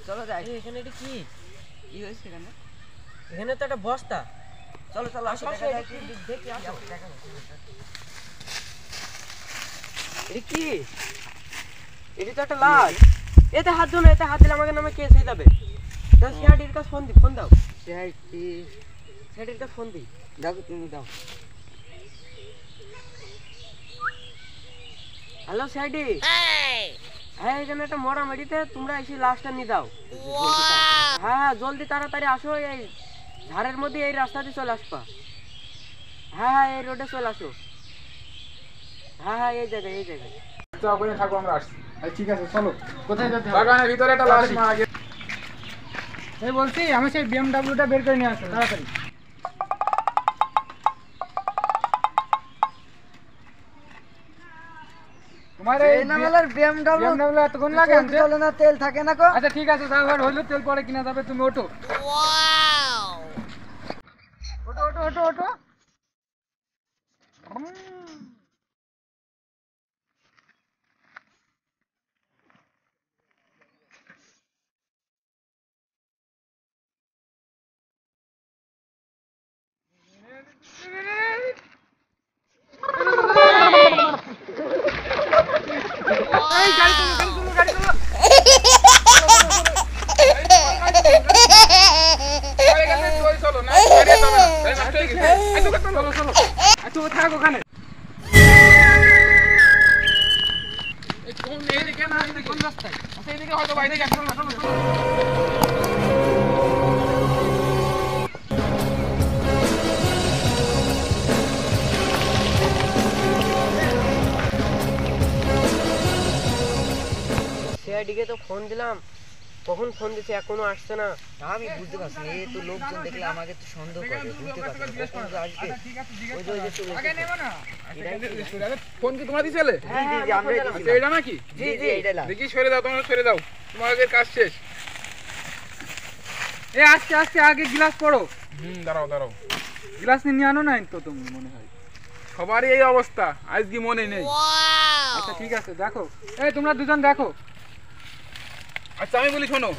চলো যাই। এখানে এটা কি কি হয়েছে এখানে? এখানে তো একটা বস্তা। চলো চলো আসো দেখা যাক দেখি আসো। দেখা যাক। এটা কি? এটা তো একটা লাশ। এতে হাত দাও না, এতে হাত দিলে আমাকে নামে কেস হয়ে যাবে। দাও সিআইডির কাছে ফোন দাও। সিআইডির কাছে ফোন দি। দাও তুমি দাও। Hello CID. হ্যাঁ এখানে একটা মরা মেডিতে তোমরা এসে লাশটা নিয়ে দাও। হ্যাঁ জলদি তাড়াতাড়ি আসো, এই ঝাড়ের মধ্যে এই রাস্তা দিয়ে চলে আসবা। হ্যাঁ এই রোডে চলে আসো। হ্যাঁ এই জায়গায় ওখানে থাকো, আমরা আসছি। ঠিক আছে চলো। কোথায় যেতে হবে? বাগানের ভিতরে একটা লাশ মারা গেছে। এই বলছি আমি সেই বিএমডব্লিউটা বের করে নিয়ে আসো তাড়াতাড়ি। তোমার এই নামের বিএমডব্লিউ এতক্ষণ লাগে আনতে? চলে না, তেল থাকে না কো। আচ্ছা ঠিক আছে, যাবার হইলো তেল পরে কিনা যাবে, তুমি ওঠো। ওয়াও, ওঠো ওঠো ওঠো ওঠো। সিআইডিকে তো ফোন দিলাম, কখন ফোন দিছে এখনো আসছে না। আমি বুঝতে পারছি না, এই তো লোকজন দেখলে আমাকে তো সন্দেহ করে, বুঝতে পারছি না কখন যে আসবে। ওই যে চলে এসেছে। ফোন কি তোমার দিছিলে? জি জি জি আমরা আচ্ছা এটা নাকি? জি জি এইটা লাশ। দেখি সরে দাও, তোমরা সরে দাও, তোমাদের কাজ শেষ। এ আজকে আজকে আগে গ্লাস পড়ো। দাঁড়াও দাঁড়াও, গ্লাস নিয়ে আনো না তো, তুমি মনে হয় সবারই এই অবস্থা, আজকে মনে নেই। আচ্ছা ঠিক আছে দেখো, এই তোমরা দুজন দেখো। আচ্ছা আমি বলি শোনো,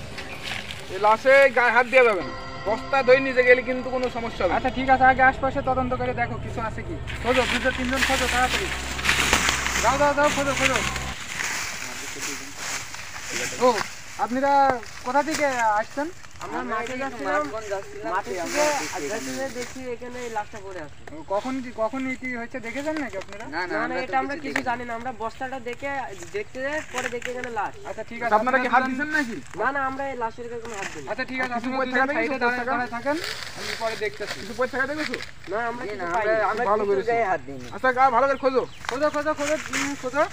এই লাশে গায়ে হাত দিয়ে যাবে না, বস্তা ধরে নিয়ে গেলে কিন্তু কোনো সমস্যা হবে। আচ্ছা ঠিক আছে, আগে আশপাশে তদন্ত করে দেখো কিছু আছে কি। খোঁজো, দুজন তিনজন খোঁজো তাড়াতাড়ি। দাও দাও দাও, খোঁজো খোঁজো। ও আপনারা কোথা থেকে আসছেন? আমরা মাঠে যাচ্ছিলাম, মাঠে থেকে দেখি এখানে এই লাশটা পড়ে আছে। কখন কি হয়েছে দেখেছেন নাকি আপনারা? না না এটা আমরা কিছু জানি না, আমরা বস্তাটা দেখতে পরে দেখি এখানে লাশ। আচ্ছা ঠিক আছে, আপনারা কি হাত দিবেন নাকি? না না আমরা এই লাশের গায়ে কোনো হাত দিই। আচ্ছা ঠিক আছে, আপনি ওই সাইডে দাঁড়ায় থাকেন, আমি পরে দেখতেছি। কিছু পয়সা টাকা দেখেছো? না আমরা কিছু না, পাইনি। আমরা ভালো কিছু করেছি। গায়ে হাত দিইনি। আচ্ছা গা ভালো করে খোঁজো খোঁজো খোঁজো খোঁজো খোঁজো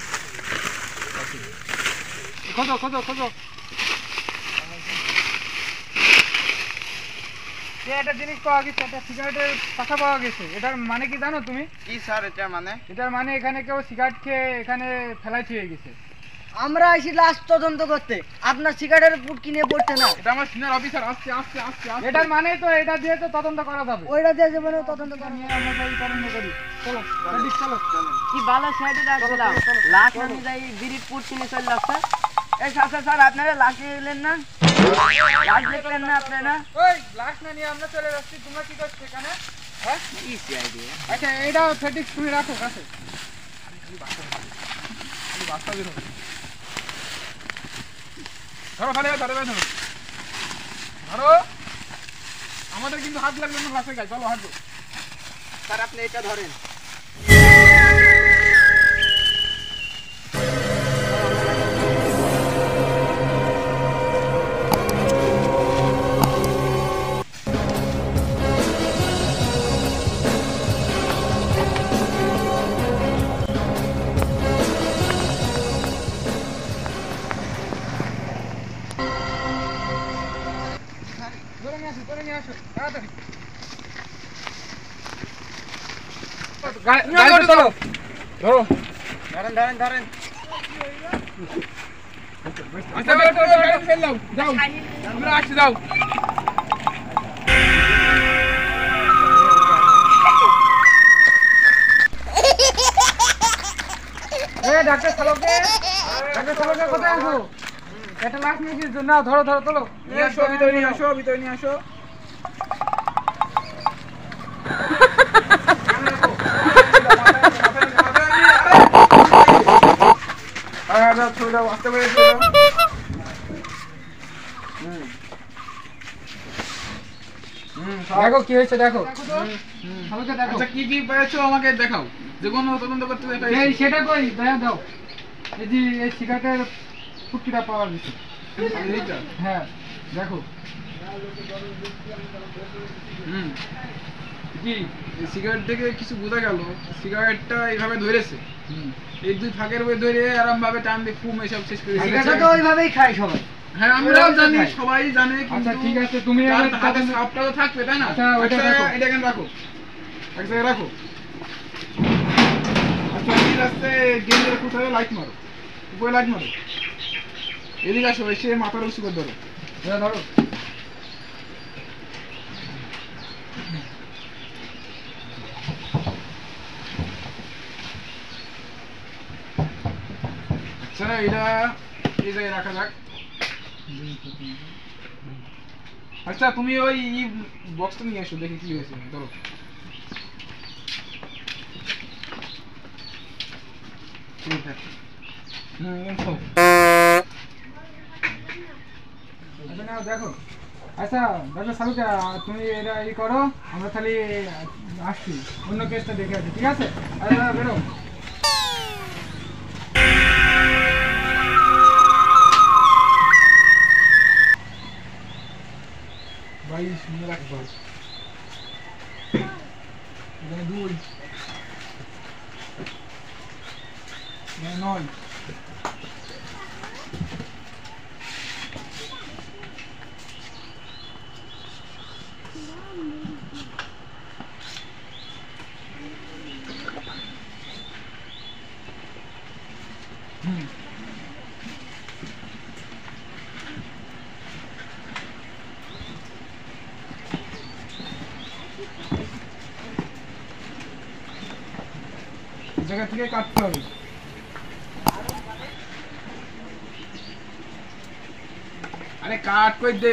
খোঁজো খোঁজো খোঁজো। একটা জিনিস পাওয়া গেছে, একটা সিগারেটের পাশা পাওয়া গেছে। এটার মানে কি জানো তুমি? কি স্যার এটা মানে? এটার মানে এখানে কেউ সিগারেট খেয়ে এখানে ফেলাই ছুঁয়ে গেছে। আমরা আইছি লাশ তদন্ত করতে, আপনার সিগারেটের পুট কিনে পড়তে না। এটা আমার সিনিয়র অফিসার আসছে আসছে আসছে। এটার মানে তো এটা দিয়ে তো তদন্ত করা যাবে। ওইটা দিয়ে জীবনে তদন্ত করা নিয়ে আমরা যাই তদন্ত করি। চলো চলো চলো। কি ভালো সাইডে রাখছিলাম, লাশ আমি যাই বিরিট পুট কিনে চলে আসছে। এই স্যার আপনারা লাশ দেখলেন না? লাশ দেখলেন না আপনারা? ওই লাশ না নিয়ে আমরা চলে যাচ্ছি, তোমরা কি করছো এখানে? হ্যাঁ কি সিআইডি? আচ্ছা এটা ফেটিক্স তুমি রাখো কাছে। বাস্তা দিন ধরো, ভালো ধরো ধরো ধরো। আমাদের কিন্তু হাত লাগবে না লাশে গায়ে। চলো হাঁটবো। স্যার আপনি এটা ধরেন। ধরে নিয়ে আসো তাড়াতাড়ি। ধরো ধরো ধরেন ধরেন ধরেন। আচ্ছা ফেল দাও, যাও আমরা আসছি, যাও। ডাক্তার সালকে, ডাক্তার সালকে কোথায় আছো? এটা লাস্ট নিয়ে এসেছো নাও, ধরো ধরো তোলো, নিয়ে আসো, ভিতরে নিয়ে আসো, ভিতরে নিয়ে আসো। ছড়ে দাও, আস্তে করে ছড়ে দাও। দেখো কি হয়েছে, দেখো ভালোকে দেখো। আচ্ছা কি কি পেয়েছো আমাকে দেখাও, যে কোনো তদন্ত করতে দেখাই। এই সেটা কই দেখা দাও, এই যে এই সিগারেটের ফুটকিটা পাওয়া গেছে। এইটা হ্যাঁ দেখো কি এই সিগারেট থেকে কিছু বোঝা গেল, সিগারেটটা এইভাবে ধরেছে, এই দুই ফাঁকের বই ধরে আরাম ভাবে টান দিয়ে ফুম এসব শেষ করে দিয়েছে। সিগারেটটা তো ওইভাবেই খায় সবাই। হ্যাঁ আমরাও জানি, সবাই জানে, আচ্ছা কিন্তু ঠিক আছে, তুমি তার এবার হাতে তদন্ত- সাপটা তো থাকবে, তাই না? আচ্ছা, ওইটা আচ্ছা, রাখো। এটা এখানে রাখো, এক জায়গায় রাখো। আচ্ছা এই রাস্তায় গেঞ্জের কোথায় লাইট মারো, উপরে লাইট মারো, এদিকে আসো, এসে মাথার উঁচু করে ধরো। এটা ধরো। আচ্ছা এটা এই জায়গায় রাখা যাক। আচ্ছা তুমি ওই বক্সটা নিয়ে এসো, দেখি কি হয়েছে, ধরো। এসো। আচ্ছা নাও দেখো। আচ্ছা দাদা সালুকা, তুমি এটা ই করো, আমরা খালি আসছি, অন্য কেসটা দেখে আসি, ঠিক আছে? আরে দাদা বেরো। ভাই শুনে রাখবো, এখানে 2, এখানে 9, জায়গা থেকে কাটতে হবে। আরে কাট করে দে।